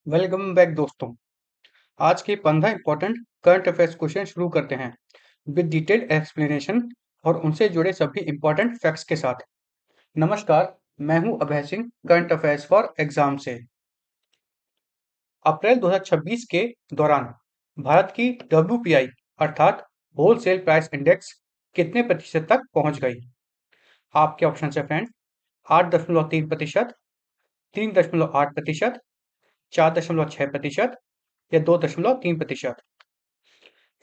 Welcome back दोस्तों। आज के 15 इंपॉर्टेंट करंट अफेयर्स क्वेश्चन शुरू करते हैं विद डिटेल्ड एक्सप्लेनेशन और उनसे जुड़े सभी इंपॉर्टेंट फैक्ट्स के साथ। नमस्कार, मैं हूं Abhay Singh, current affairs for exam से। अप्रैल 2026 के दौरान भारत की WPI अर्थात होलसेल प्राइस इंडेक्स कितने प्रतिशत तक पहुंच गई? आपके ऑप्शन है फ्रेंड, 8.3%, 3.8%, 4.6% या 2.3%।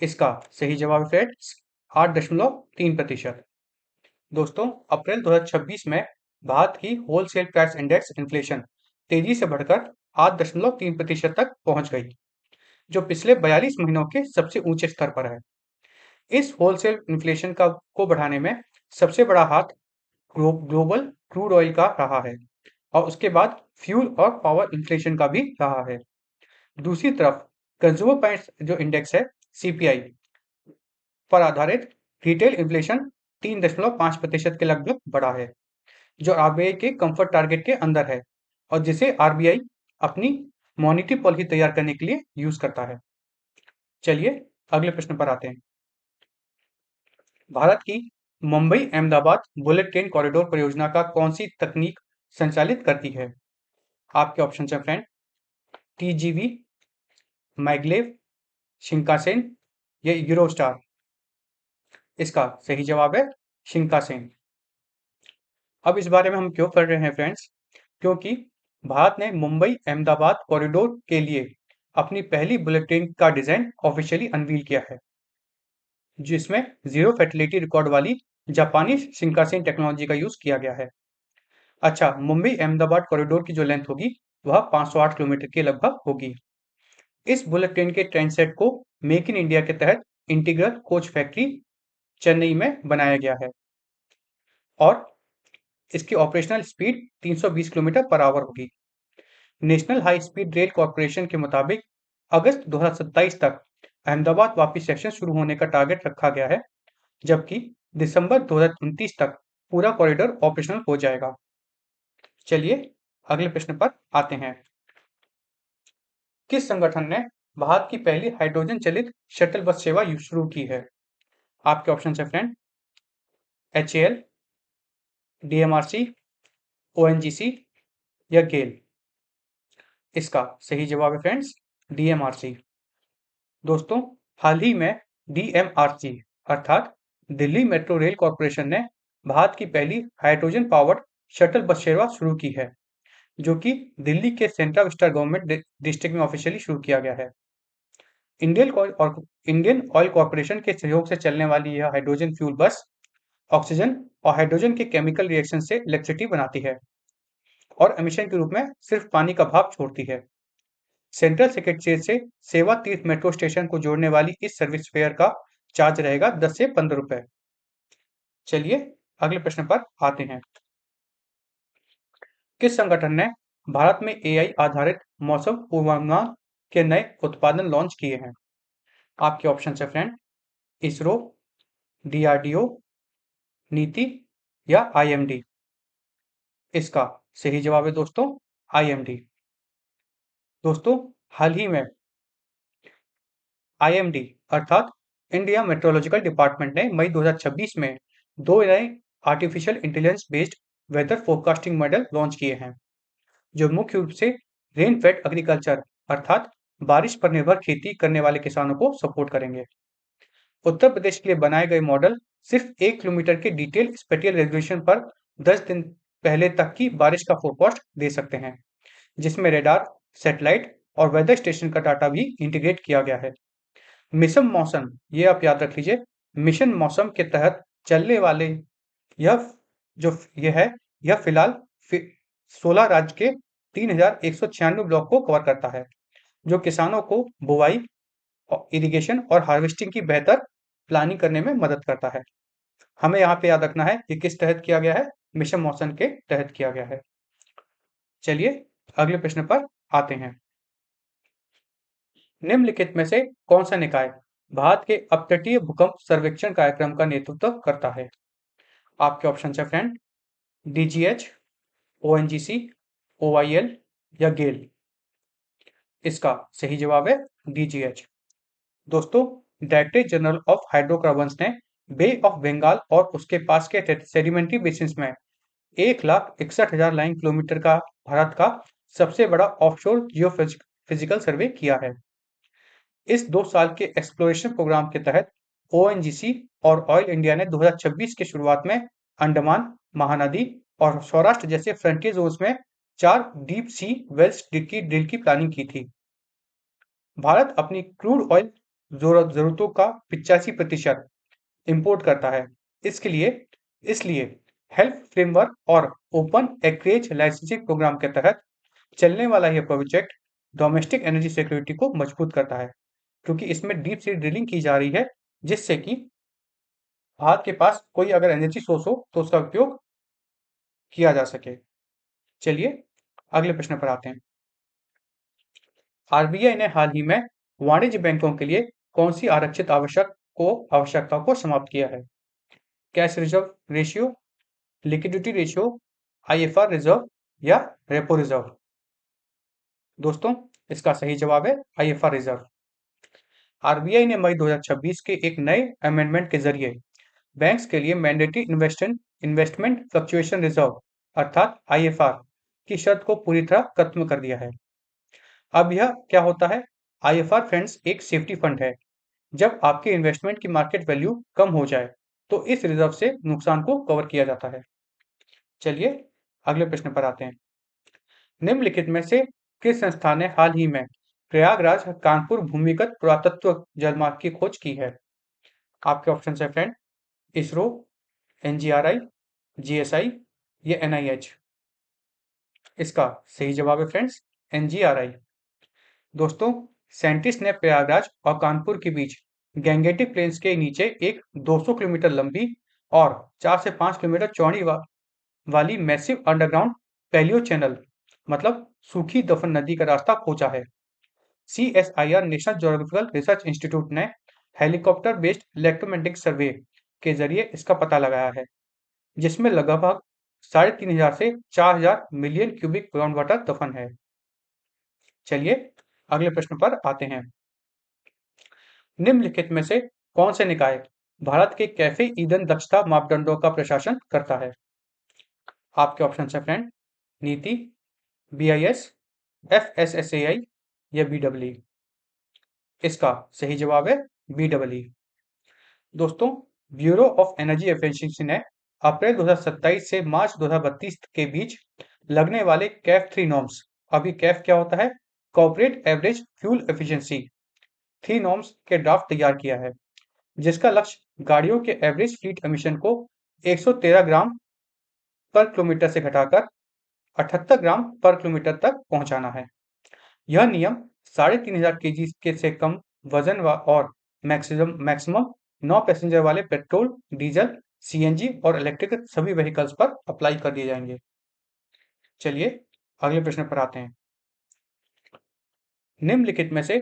इसका सही जवाब है फ्रेंड्स, 8.3%। दोस्तों, अप्रैल 2026 में भारत की होलसेल प्राइस इंडेक्स इन्फ्लेशन तेजी से बढ़कर 8.3% तक पहुंच गई, जो पिछले 42 महीनों के सबसे ऊंचे स्तर पर है। इस होलसेल इन्फ्लेशन को बढ़ाने में सबसे बड़ा हाथ ग्लोबल क्रूड ऑयल का रहा है और उसके बाद फ्यूल और पावर इन्फ्लेशन का भी रहा है। दूसरी तरफ कंज्यूमर प्राइस जो इंडेक्स है, CPI पर आधारित रिटेल इन्फ्लेशन 3.5% के लगभग बढ़ा है, जो RBI के कंफर्ट टारगेट के अंदर है और जिसे RBI अपनी मॉनेटरी पॉलिसी तैयार करने के लिए यूज करता है। चलिए अगले प्रश्न पर आते हैं। भारत की Mumbai Ahmedabad bullet train corridor परियोजना का कौन सी तकनीक संचालित करती है? आपके ऑप्शन है फ्रेंड, TGV, मैग्लेव, शिंकासेन या यूरोस्टार। इसका सही जवाब है शिंकासेन। अब इस बारे में हम क्यों पढ़ रहे हैं फ्रेंड्स? क्योंकि भारत ने मुंबई अहमदाबाद कॉरिडोर के लिए अपनी पहली बुलेट ट्रेन का डिजाइन ऑफिशियली अनवील किया है, जिसमें जीरो फैटिलिटी रिकॉर्ड वाली जापानी शिंकासेन टेक्नोलॉजी का यूज किया गया है। अच्छा, मुंबई अहमदाबाद कॉरिडोर की जो लेंथ होगी वह 508 किलोमीटर के लगभग होगी। इस बुलेट ट्रेन के ट्रेन सेट को मेक इन इंडिया के तहत इंटीग्रल कोच फैक्ट्री चेन्नई में बनाया गया है और इसकी operational speed 320 kilometre per hour होगी। National high speed rail corporation के मुताबिक अगस्त 2027 तक अहमदाबाद वापी सेक्शन शुरू होने का टारगेट रखा गया है, जबकि दिसंबर 2029 तक पूरा कॉरिडोर ऑपरेशनल हो जाएगा। चलिए अगले प्रश्न पर आते हैं। किस संगठन ने भारत की पहली हाइड्रोजन चलित शटल बस सेवा शुरू की है? आपके ऑप्शन है फ्रेंड, HAL, DMRC, ONGC या गेल। इसका सही जवाब है फ्रेंड्स, DMRC। दोस्तों, हाल ही में DMRC अर्थात दिल्ली मेट्रो रेल कॉर्पोरेशन ने भारत की पहली हाइड्रोजन पावर्ड शटल बस सेवा शुरू की है, जो कि दिल्ली के सेंट्रल विस्टा गवर्नमेंट डिस्ट्रिक्ट में ऑफिशियली शुरू किया गया है। इंडियन ऑयल कॉर्पोरेशन के सहयोग से चलने वाली यह हाइड्रोजन फ्यूल बस ऑक्सीजन और हाइड्रोजन के केमिकल रिएक्शन से इलेक्ट्रिसिटी बनाती है और एमिशन के रूप में सिर्फ पानी का भाप छोड़ती है। सेंट्रल सेक्रेटेरिएट से सेवा तीर्थ मेट्रो स्टेशन को जोड़ने वाली इस सर्विस फेयर का चार्ज रहेगा 10 से 15 रुपए। चलिए अगले प्रश्न पर आते हैं। किस संगठन ने भारत में AI आधारित मौसम पूर्वानुमान के नए उत्पादन लॉन्च किए हैं? आपके ऑप्शन है फ्रेंड, इसरो, DRDO, नीति या IMD। इसका सही जवाब है दोस्तों, IMD। दोस्तों, हाल ही में IMD अर्थात इंडिया मेट्रोलॉजिकल डिपार्टमेंट ने मई 2026 में 2 नए artificial intelligence based weather forecasting model launch किए हैं, जो मुख्य रूप से रेन फेड एग्रीकल्चर अर्थात बारिश पर निर्भर खेती करने वाले किसानों को सपोर्ट करेंगे। उत्तर प्रदेश के लिए बनाए गए मॉडल सिर्फ 1 किलोमीटर के डिटेल स्पेटियल रेजोल्यूशन पर 10 दिन पहले तक की बारिश का फोरकास्ट दे सकते हैं, जिसमें रेडार, सैटेलाइट और वेदर स्टेशन का डाटा भी इंटीग्रेट किया गया है। मिशन मौसम, ये आप याद रख लीजिए, मिशन मौसम के तहत चलने वाले यह जो ये है यह फिलहाल 16 राज्य के 3196 ब्लॉक को कवर करता है, जो किसानों को बुवाई, इरिगेशन और हार्वेस्टिंग की बेहतर प्लानिंग करने में मदद करता है। हमें यहाँ पे याद रखना है कि किस तहत किया गया है, मिशन मौसम के तहत किया गया है। चलिए अगले प्रश्न पर आते हैं। निम्नलिखित में से कौन सा निकाय भारत के अपतटीय भूकंप सर्वेक्षण कार्यक्रम का नेतृत्व करता है? आपके ऑप्शन है फ्रेंड, DGH, ONGC, OIL या गेल। इसका सही जवाब है DGH। दोस्तों, डायरेक्टर जनरल ऑफ हाइड्रोकार्बन्स ने बे ऑफ बंगाल और उसके पास के सेडिमेंट्री बेसिन्स में 1,61,000 लाइन किलोमीटर का भारत का सबसे बड़ा ऑफशोर जियोफिजिकल सर्वे किया है। इस 2 साल के एक्सप्लोरेशन प्रोग्राम के तहत ONGC और ऑयल इंडिया ने 2026 की शुरुआत में अंडमान, महानदी और सौराष्ट्र जैसे फ्रंटियर जोन्स में 4 डीप सी वेल्स ड्रिल की प्लानिंग की थी। भारत अपनी क्रूड ऑयल जरूरतों का 85% इंपोर्ट करता है। इसलिए हेल्प फ्रेमवर्क और ओपन एक्रेज लाइसेंसिंग प्रोग्राम के तहत चलने वाला यह प्रोजेक्ट डोमेस्टिक एनर्जी सिक्योरिटी को मजबूत करता है, क्योंकि इसमें डीप सी ड्रिलिंग की जा रही है, जिससे कि भारत के पास कोई अगर एनर्जी सोर्स हो तो उसका उपयोग किया जा सके। चलिए अगले प्रश्न पर आते हैं। RBI ने हाल ही में वाणिज्य बैंकों के लिए कौन सी आरक्षित आवश्यकता को समाप्त किया है? Cash reserve ratio, liquidity ratio, IFR reserve या रेपो रिजर्व? दोस्तों, इसका सही जवाब है IFR रिजर्व। RBI ने मई 2026 के एक नए अमेंडमेंट के जरिए बैंक्स के लिए मैंडेटरी इन्वेस्टमेंट फ्लक्चुएशन रिजर्व अर्थात IFR की शर्त को पूरी तरह खत्म कर दिया है। अब यह क्या होता है? IFR फ्रेंड्स एक सेफ्टी फंड है। जब आपके इन्वेस्टमेंट की मार्केट वैल्यू कम हो जाए तो इस रिजर्व से नुकसान को कवर किया जाता है। चलिए अगले प्रश्न पर आते हैं। निम्नलिखित में से किस संस्था ने हाल ही में प्रयागराज कानपुर भूमिगत पुरातत्व जलमार्ग की खोज की है? आपके ऑप्शन है फ्रेंड, इसरो, NGRI, GSI या NIH? इसका सही जवाब है फ्रेंड्स NGRI। दोस्तों, साइंटिस्ट ने प्रयागराज और कानपुर के बीच गैंगेटिक प्लेन्स के नीचे एक 200 किलोमीटर लंबी और 4 से 5 किलोमीटर चौड़ी वाली मैसिव अंडरग्राउंड पैलियो चैनल मतलब सूखी दफन नदी का रास्ता खोजा है। CSIR national geographical research institute ने हेलीकॉप्टर बेस्ड इलेक्ट्रोमैग्नेटिक सर्वे के जरिए इसका पता लगाया है, जिसमें लगभग 3,500 से 4,000 मिलियन क्यूबिक ग्राउंड वाटर दफन है। चलिए अगले प्रश्न पर आते हैं। निम्नलिखित में से कौन से निकाय भारत के कैफे ईंधन दक्षता मापदंडों का प्रशासन करता है? आपके ऑप्शन है फ्रेंड, नीति, BIS, FSSAI या BEE? इसका सही जवाब है BEE। दोस्तों, ब्यूरो ऑफ एनर्जी एफिशिएंसी ने अप्रैल 2027 से मार्च 2032 के बीच लगने वाले कैफ 3 नॉर्म्स, अभी कैफ क्या होता है? Corporate average fuel efficiency 3 norms के ड्राफ्ट तैयार किया है, जिसका लक्ष्य गाड़ियों के एवरेज फ्लीट एमिशन को 113 ग्राम पर किलोमीटर से घटाकर 78 ग्राम पर किलोमीटर तक पहुंचाना है। यह नियम 3,500 केजी के से कम वजन और मैक्सिमम 9 पैसेंजर वाले पेट्रोल, डीजल, CNG और इलेक्ट्रिक सभी व्हीकल्स पर अप्लाई कर दिए जाएंगे। चलिए अगले प्रश्न पर आते हैं। निम्नलिखित में से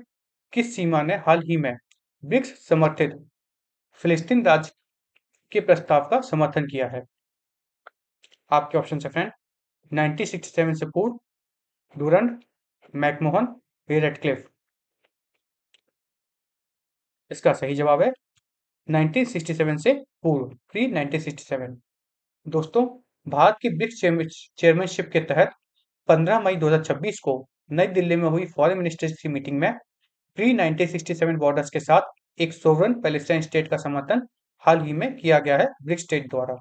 किस सीमा ने हाल ही में ब्रिक्स समर्थित फिलिस्तीन राज्य के प्रस्ताव का समर्थन किया है? आपके ऑप्शन है फ्रेंड, 1967 से पूर्व, डूरंड, मैकमोहन, रेडक्लिफ? इसका सही जवाब है 1967 से पूर्व, प्री 1967। दोस्तों, भारत की ब्रिक्स चेयरमैनशिप के तहत 15 मई 2026 को नई दिल्ली में हुई फॉरेन मिनिस्टर्स की मीटिंग में प्री 1967 बॉर्डर्स के साथ एक सोवरन पैलेस्टाइन स्टेट का समर्थन हाल ही में किया गया है ब्रिक्स स्टेट द्वारा।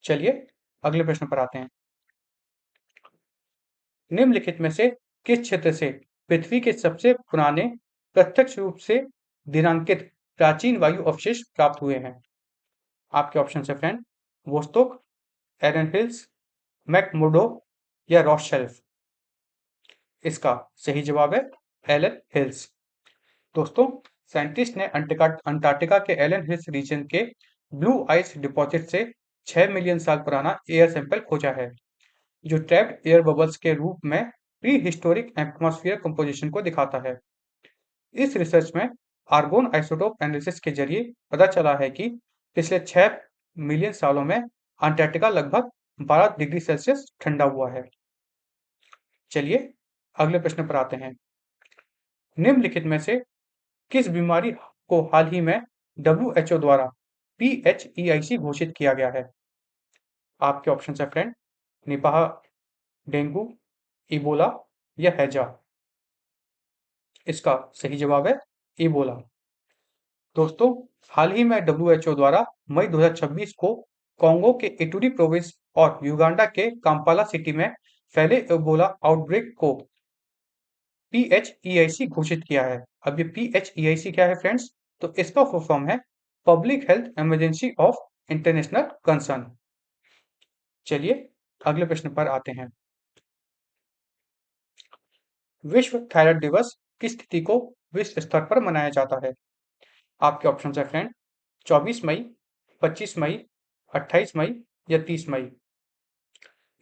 चलिए अगले प्रश्न पर आते हैं। निम्नलिखित में से किस क्षेत्र से पृथ्वी के सबसे पुराने प्रत्यक्ष रूप से दिनांकित प्राचीन वायु अवशेष प्राप्त हुए हैं? आपके ऑप्शन है फ्रेंड, वोस्तोक, एरन हिल्स, मैकमुर्डो या रॉथशेल्फ? इसका सही जवाब है एलन हिल्स। दोस्तों, साइंटिस्ट ने अंटार्कटिका के एलन हिल्स रीजन के ब्लू आइस डिपॉजिट से 6 मिलियन साल पुराना एयर सैंपल खोजा है, जो ट्रैप्ड एयर बबल्स के रूप में प्री हिस्टोरिक एटमॉस्फेयर कंपोजिशन को दिखाता है। इस रिसर्च में आर्गोन आइसोटोप एनालिसिस के जरिए पता चला है कि पिछले 6 मिलियन सालों में अंटार्कटिका लगभग 12 डिग्री सेल्सियस ठंडा हुआ है। चलिए अगले प्रश्न पर आते हैं। निम्नलिखित में से किस बीमारी को हाल ही में WHO द्वारा PHEIC घोषित किया गया है? आपके ऑप्शन है फ्रेंड, निपाह, डेंगू, इबोला या हैजा। इसका सही जवाब है इबोला। दोस्तों, हाल ही में WHO द्वारा मई 2026 को कोंगो के इटूरी प्रोविंस और युगांडा के काम्पाला सिटी में फैले इबोला आउटब्रेक को PHEIC घोषित किया है। अब ये PHEIC क्या है फ्रेंड्स? तो इसका फुल फॉर्म है public health emergency of international concern. चलिए अगले प्रश्न पर आते हैं। विश्व थायराइड दिवस किस तिथि को विश्व स्तर पर मनाया जाता है? आपके ऑप्शन है फ्रेंड, 24 मई, 25 मई, 28 मई या 30 मई।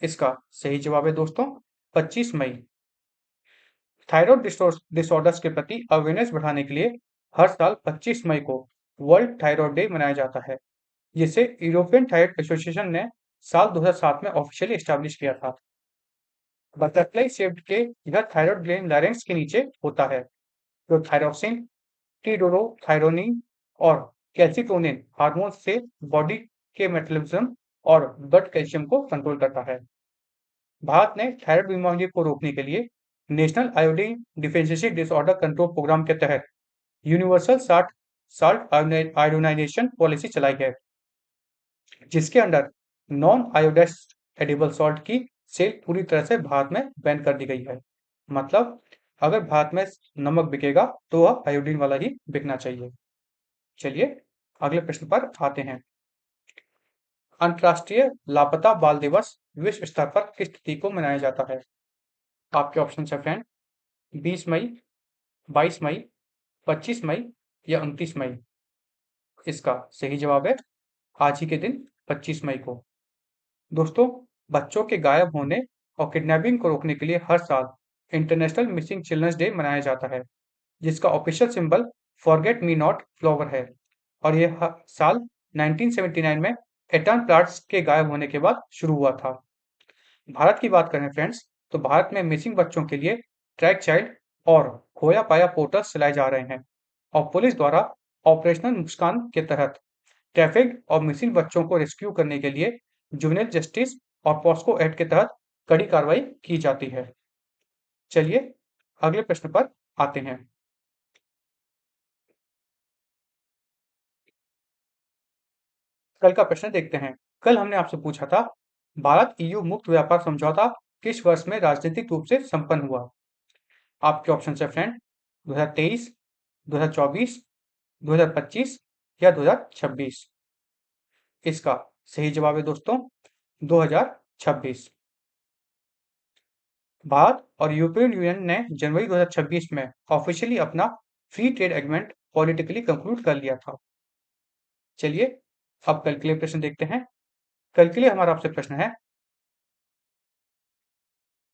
इसका सही जवाब है दोस्तों 25 मई। थायराइड डिसऑर्डर्स के प्रति अवेयरनेस बढ़ाने के लिए हर साल 25 मई को वर्ल्ड थायराइड डे मनाया जाता है, जिसे यूरोपियन थायराइड एसोसिएशन ने साल 2007 में ऑफिशियली एस्टैब्लिश किया था। बटरफ्लाई शेप्ड के यह थायराइड ग्लैंड लारेंक्स के नीचे होता है, जो थायरोक्सिन, टीरोडोथायरोनिन और कैल्सिटोनिन हार्मोन से बॉडी के मेटाबॉलिज्म और ब्लड कैल्शियम को कंट्रोल करता है। भारत ने थायराइड बीमारी को रोकने के लिए national iodine deficiency disorder control programme के तहत यूनिवर्सल साल्ट आयोडाइजेशन पॉलिसी चलाई है, जिसके under non iodized edible salt की सेल पूरी तरह से भारत में बैन कर दी गई है। मतलब अगर भारत में नमक बिकेगा तो वह आयोडीन वाला ही बिकना चाहिए। चलिए अगले प्रश्न पर आते हैं। अंतर्राष्ट्रीय लापता बाल दिवस विश्व स्तर पर किस तिथि को मनाया जाता है? आपके ऑप्शन है फ्रेंड, 20 मई, 22 मई, 25 मई या 29 मई। इसका सही जवाब है आज ही के दिन 25 मई को। दोस्तों, बच्चों के गायब होने और किडनैपिंग को रोकने के लिए हर साल इंटरनेशनल मिसिंग चिल्ड्रंस डे मनाया जाता है, जिसका official symbol forget me not flower है और यह साल 1979 में एटन प्लाट्स के गायब होने के बाद शुरू हुआ था। भारत की बात करें फ्रेंड्स, तो भारत में मिसिंग बच्चों के लिए ट्रैक चाइल्ड और खोया पाया पोर्टल्स चलाए जा रहे हैं और पुलिस द्वारा ऑपरेशनल मुस्कान के तहत ट्रैफिक और मिसिंग बच्चों को रेस्क्यू करने के लिए जुवेनाइल जस्टिस और पॉस्को एक्ट के तहत कड़ी कार्रवाई की जाती है। चलिए अगले प्रश्न पर आते हैं। कल का प्रश्न देखते हैं। कल हमने आपसे पूछा था, भारत EU मुक्त व्यापार समझौता किस वर्ष में राजनीतिक रूप से संपन्न हुआ? आपके ऑप्शन है फ्रेंड, 2023, 2024, 2025 या 2026। इसका सही जवाब है दोस्तों 2026। भारत और यूरोपियन यूनियन ने जनवरी 2026 में ऑफिशियली अपना free trade agreement politically conclude कर लिया था। चलिए अब कल के लिए प्रश्न देखते हैं। कल के लिए हमारा आपसे प्रश्न है,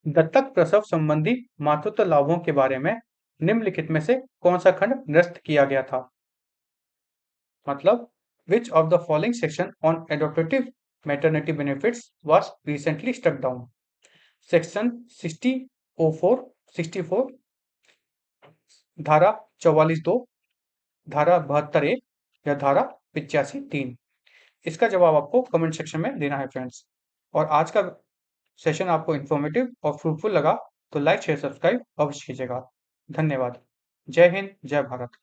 दत्तक प्रसव संबंधी मातृत्व लाभों के बारे में निम्नलिखित में से कौन सा खंड निरस्त किया गया था? मतलब which of the following section on adoptive maternity benefits was recently struck down? Section 60(04), 64, धारा 44(2), धारा 72(1) या धारा 85(3)। इसका जवाब आपको कमेंट सेक्शन में देना है फ्रेंड्स। और आज का सेशन आपको इन्फॉर्मेटिव और फ्रूटफुल लगा तो लाइक शेयर सब्सक्राइब अवश्य कीजिएगा। धन्यवाद। जय हिंद, जय भारत।